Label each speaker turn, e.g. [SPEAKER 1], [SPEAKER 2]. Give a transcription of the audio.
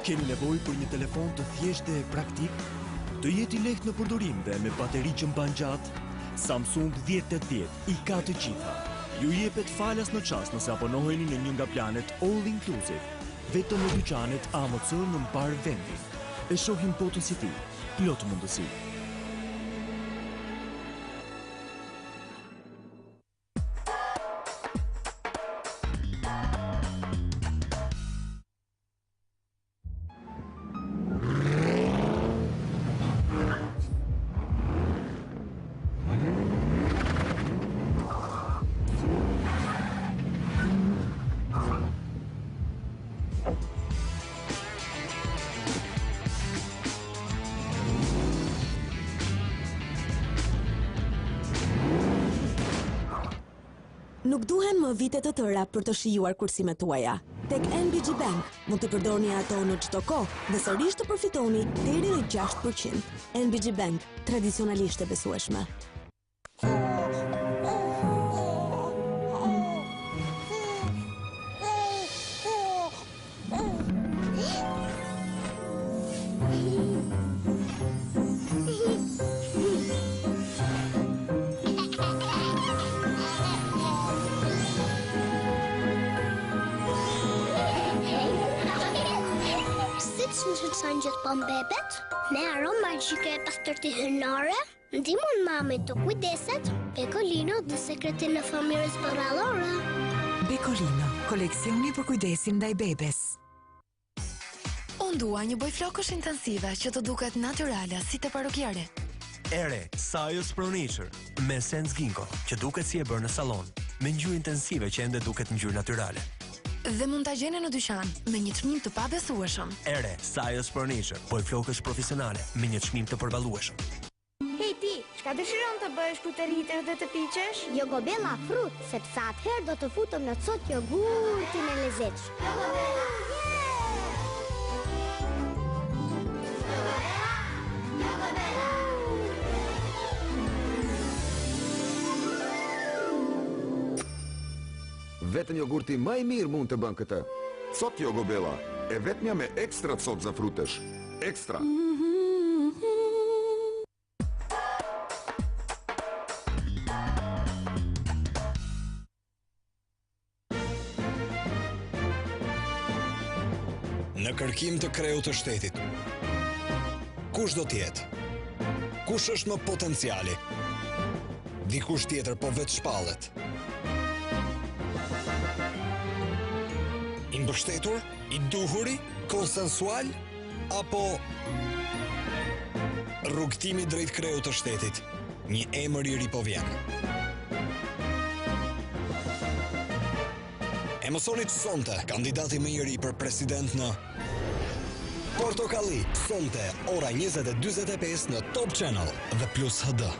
[SPEAKER 1] Keni nevojë për një telefon të thjeshtë dhe praktik, të jetë i lehtë në përdorim dhe me bateri që mban gjatë? Samsung 1080 i ka të gjitha. Ju jepet falas në çast nëse abonoheni në një nga planet All Inclusive, vetëm në dyqanet AMC në mbar vendin. E shohim botën si ti, plot mundësi.
[SPEAKER 2] Nuk duhen më vite të tëra për të shijuar kursimet tuaja. Tek NBG Bank mund të përdorni ato në çdo kohë dhe sërish të përfitoni deri në 6%. NBG Bank, tradicionalisht e besueshme.
[SPEAKER 3] Në gjithë për mbebet, me aromë magjike e pastërti hynare, ndihmon mamit të kujdeset, Pekolino dhe sekretin në familjes borrallore.
[SPEAKER 4] Pekolino, koleksioni për kujdesin ndaj bebes.
[SPEAKER 5] Unë dua një bojflokësh intensive që të duket natyrale si te parukjeri.
[SPEAKER 6] Ere, Sajos Pronature, me Sense Ginkgo, që duket si e bërë në salon, me ngjyrë intensive që ende duket ngjyrë natyrale.
[SPEAKER 5] Dhe mund ta gjeni në dyqan me një çmim të pabesueshëm.
[SPEAKER 6] Ere, Sajos Pronature, bojflokësh profesionale me një çmim të përballueshëm.
[SPEAKER 7] Hej ti, çka dëshiron të bësh ku të rritesh dhe të piqesh?
[SPEAKER 3] Jogobella frut, sepse atëherë do të futem në cot jogurtin e lezetshëm.
[SPEAKER 8] Vetëm jogurti më i mirë mund të bën këtë. Cot Jogobella, e vetmja me ekstra cot za frutesh. Ekstra.
[SPEAKER 9] Në kërkim të kreut të shtetit, kush do t'jetë? Kush është më potenciali? Dikush tjetër po vetë shpallet. I mbështetur, i duhuri, konsensual, apo rrugtimi drejt kreut të shtetit, një emër i ri po vjen. E mësoni sonte kandidati më i ri për president në Portokalli, sonte ora 20:45 në Top Channel dhe Plus HD.